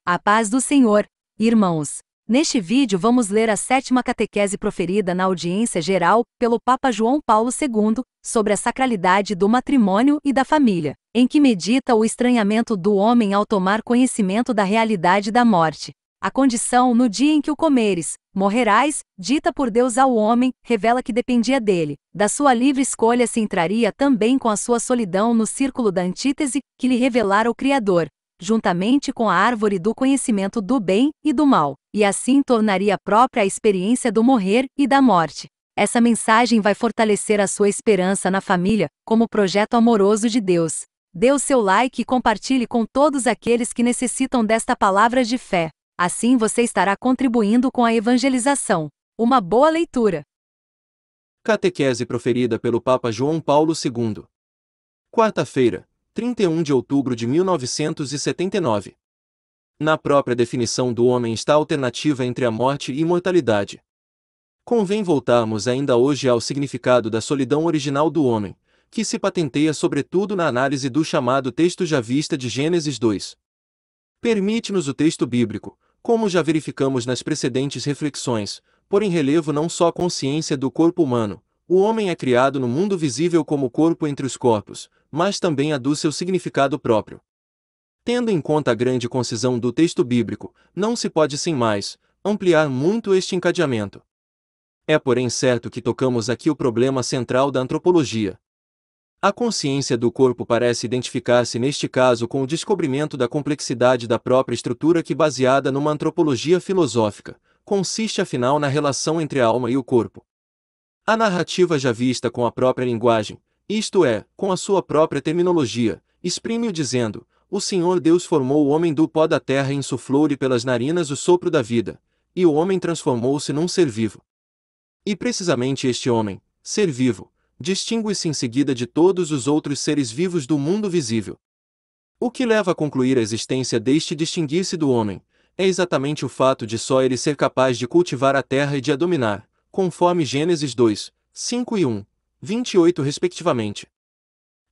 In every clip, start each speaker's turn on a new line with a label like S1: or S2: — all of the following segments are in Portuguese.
S1: A paz do Senhor, irmãos. Neste vídeo vamos ler a 7ª catequese proferida na audiência geral pelo Papa João Paulo II sobre a sacralidade do matrimônio e da família, em que medita o estranhamento do homem ao tomar conhecimento da realidade da morte. A condição no dia em que o comeres, morrerás, dita por Deus ao homem, revela que dependia dele. Da sua livre escolha se entraria também com a sua solidão no círculo da antítese que lhe revelara o Criador, juntamente com a árvore do conhecimento do bem e do mal, e assim tornaria própria a experiência do morrer e da morte. Essa mensagem vai fortalecer a sua esperança na família, como projeto amoroso de Deus. Dê o seu like e compartilhe com todos aqueles que necessitam desta palavra de fé. Assim você estará contribuindo com a evangelização. Uma boa leitura.
S2: Catequese proferida pelo Papa João Paulo II. Quarta-feira, 31 de outubro de 1979. Na própria definição do homem está a alternativa entre a morte e imortalidade. Convém voltarmos ainda hoje ao significado da solidão original do homem, que se patenteia sobretudo na análise do chamado texto javista de Gênesis 2. Permite-nos o texto bíblico, como já verificamos nas precedentes reflexões, pôr em relevo não só a consciência do corpo humano. O homem é criado no mundo visível como corpo entre os corpos, mas também a do seu significado próprio. Tendo em conta a grande concisão do texto bíblico, não se pode sem mais ampliar muito este encadeamento. É porém certo que tocamos aqui o problema central da antropologia. A consciência do corpo parece identificar-se neste caso com o descobrimento da complexidade da própria estrutura que, baseada numa antropologia filosófica, consiste afinal na relação entre a alma e o corpo. A narrativa javista com a própria linguagem, isto é, com a sua própria terminologia, exprime-o dizendo: o Senhor Deus formou o homem do pó da terra e insuflou-lhe pelas narinas o sopro da vida, e o homem transformou-se num ser vivo. E precisamente este homem, ser vivo, distingue-se em seguida de todos os outros seres vivos do mundo visível. O que leva a concluir a existência deste distinguir-se do homem, é exatamente o fato de só ele ser capaz de cultivar a terra e de a dominar, conforme Gênesis 2, 5 e 1, 28 respectivamente.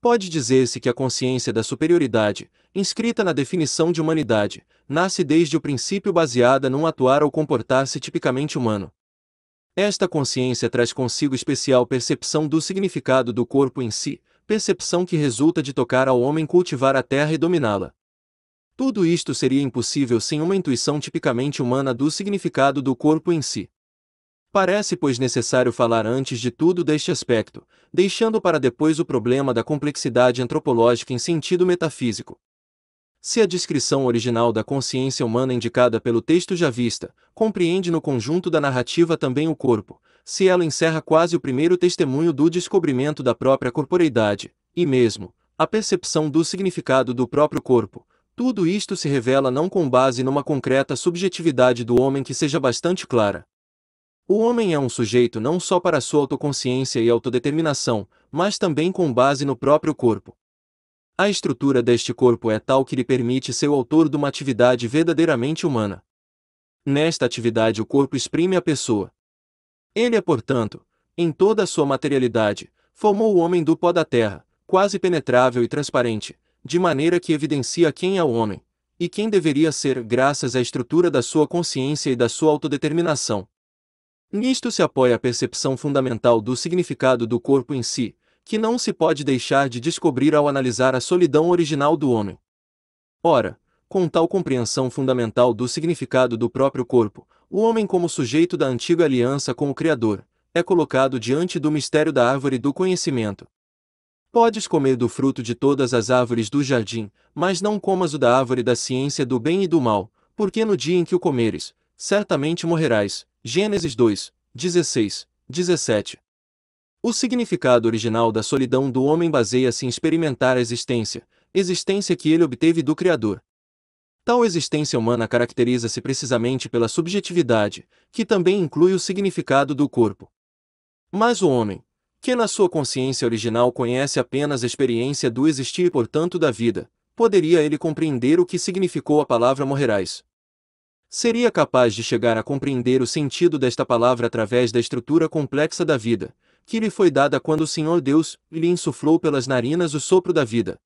S2: Pode dizer-se que a consciência da superioridade, inscrita na definição de humanidade, nasce desde o princípio baseada num atuar ou comportar-se tipicamente humano. Esta consciência traz consigo especial percepção do significado do corpo em si, percepção que resulta de tocar ao homem cultivar a terra e dominá-la. Tudo isto seria impossível sem uma intuição tipicamente humana do significado do corpo em si. Parece, pois, necessário falar antes de tudo deste aspecto, deixando para depois o problema da complexidade antropológica em sentido metafísico. Se a descrição original da consciência humana indicada pelo texto javista compreende no conjunto da narrativa também o corpo, se ela encerra quase o primeiro testemunho do descobrimento da própria corporeidade, e mesmo a percepção do significado do próprio corpo, tudo isto se revela não com base numa concreta subjetividade do homem que seja bastante clara. O homem é um sujeito não só para sua autoconsciência e autodeterminação, mas também com base no próprio corpo. A estrutura deste corpo é tal que lhe permite ser o autor de uma atividade verdadeiramente humana. Nesta atividade o corpo exprime a pessoa. Ele é, portanto, em toda a sua materialidade, formou o homem do pó da terra, quase penetrável e transparente, de maneira que evidencia quem é o homem, e quem deveria ser graças à estrutura da sua consciência e da sua autodeterminação. Nisto se apoia a percepção fundamental do significado do corpo em si, que não se pode deixar de descobrir ao analisar a solidão original do homem. Ora, com tal compreensão fundamental do significado do próprio corpo, o homem como sujeito da antiga aliança com o Criador, é colocado diante do mistério da árvore do conhecimento. Podes comer do fruto de todas as árvores do jardim, mas não comas o da árvore da ciência do bem e do mal, porque no dia em que o comeres, certamente morrerás. Gênesis 2, 16, 17. O significado original da solidão do homem baseia-se em experimentar a existência que ele obteve do Criador. Tal existência humana caracteriza-se precisamente pela subjetividade, que também inclui o significado do corpo. Mas o homem, que na sua consciência original conhece apenas a experiência do existir e portanto da vida, poderia ele compreender o que significou a palavra morrerás? Seria capaz de chegar a compreender o sentido desta palavra através da estrutura complexa da vida, que lhe foi dada quando o Senhor Deus lhe insuflou pelas narinas o sopro da vida?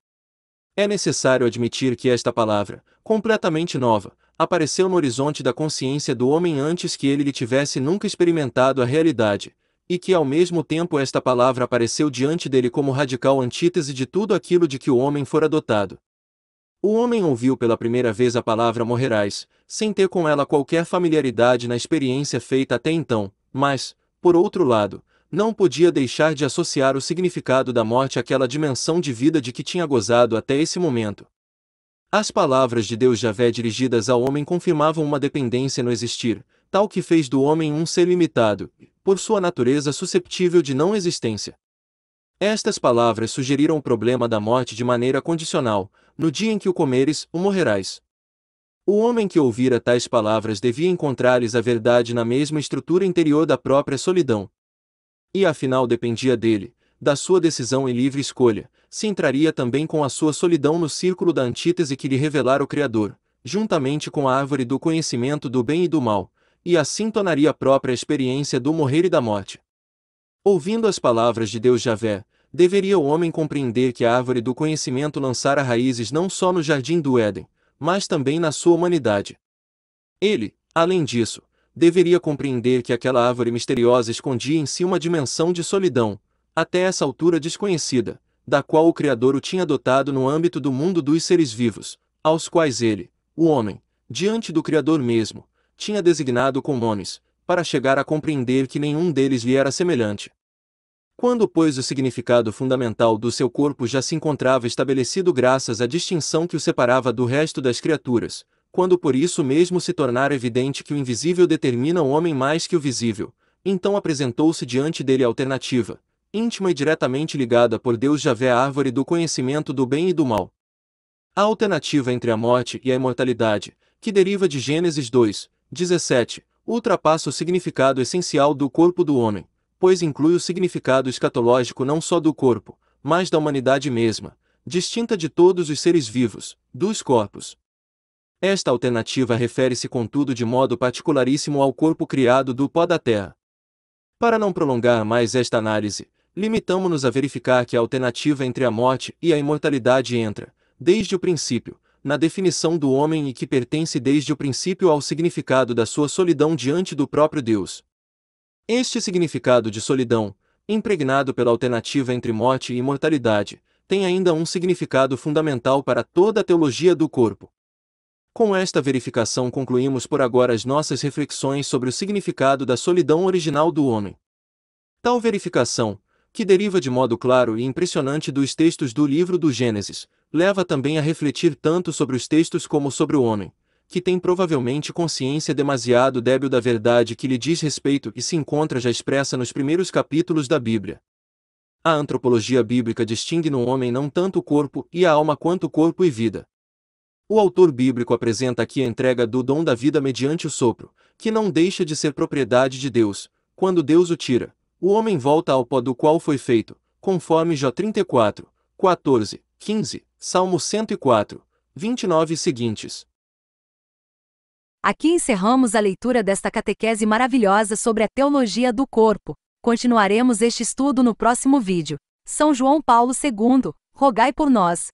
S2: É necessário admitir que esta palavra, completamente nova, apareceu no horizonte da consciência do homem antes que ele lhe tivesse nunca experimentado a realidade, e que ao mesmo tempo esta palavra apareceu diante dele como radical antítese de tudo aquilo de que o homem fora dotado. O homem ouviu pela primeira vez a palavra morrerás, sem ter com ela qualquer familiaridade na experiência feita até então, mas, por outro lado, não podia deixar de associar o significado da morte àquela dimensão de vida de que tinha gozado até esse momento. As palavras de Deus Javé dirigidas ao homem confirmavam uma dependência no existir, tal que fez do homem um ser limitado, por sua natureza susceptível de não existência. Estas palavras sugeriram o problema da morte de maneira condicional: no dia em que o comeres, o morrerás. O homem que ouvira tais palavras devia encontrar-lhes a verdade na mesma estrutura interior da própria solidão. E afinal dependia dele, da sua decisão e livre escolha, se entraria também com a sua solidão no círculo da antítese que lhe revelara o Criador, juntamente com a árvore do conhecimento do bem e do mal, e assim tornaria a própria experiência do morrer e da morte. Ouvindo as palavras de Deus Javé, deveria o homem compreender que a árvore do conhecimento lançara raízes não só no jardim do Éden, mas também na sua humanidade. Ele, além disso, deveria compreender que aquela árvore misteriosa escondia em si uma dimensão de solidão, até essa altura desconhecida, da qual o Criador o tinha dotado no âmbito do mundo dos seres vivos, aos quais ele, o homem, diante do Criador mesmo, tinha designado com nomes, para chegar a compreender que nenhum deles lhe era semelhante. Quando, pois, o significado fundamental do seu corpo já se encontrava estabelecido graças à distinção que o separava do resto das criaturas, quando por isso mesmo se tornara evidente que o invisível determina o homem mais que o visível, então apresentou-se diante dele a alternativa, íntima e diretamente ligada por Deus Javé à árvore do conhecimento do bem e do mal. A alternativa entre a morte e a imortalidade, que deriva de Gênesis 2:17, ultrapassa o significado essencial do corpo do homem, pois inclui o significado escatológico não só do corpo, mas da humanidade mesma, distinta de todos os seres vivos, dos corpos. Esta alternativa refere-se contudo de modo particularíssimo ao corpo criado do pó da terra. Para não prolongar mais esta análise, limitamo-nos a verificar que a alternativa entre a morte e a imortalidade entra, desde o princípio, na definição do homem e que pertence desde o princípio ao significado da sua solidão diante do próprio Deus. Este significado de solidão, impregnado pela alternativa entre morte e imortalidade, tem ainda um significado fundamental para toda a teologia do corpo. Com esta verificação concluímos por agora as nossas reflexões sobre o significado da solidão original do homem. Tal verificação, que deriva de modo claro e impressionante dos textos do livro do Gênesis, leva também a refletir tanto sobre os textos como sobre o homem, que tem provavelmente consciência demasiado débil da verdade que lhe diz respeito e se encontra já expressa nos primeiros capítulos da Bíblia. A antropologia bíblica distingue no homem não tanto o corpo e a alma quanto o corpo e vida. O autor bíblico apresenta aqui a entrega do dom da vida mediante o sopro, que não deixa de ser propriedade de Deus. Quando Deus o tira, o homem volta ao pó do qual foi feito, conforme Jó 34, 14, 15, Salmo 104, 29 e seguintes.
S1: Aqui encerramos a leitura desta catequese maravilhosa sobre a teologia do corpo. Continuaremos este estudo no próximo vídeo. São João Paulo II, rogai por nós.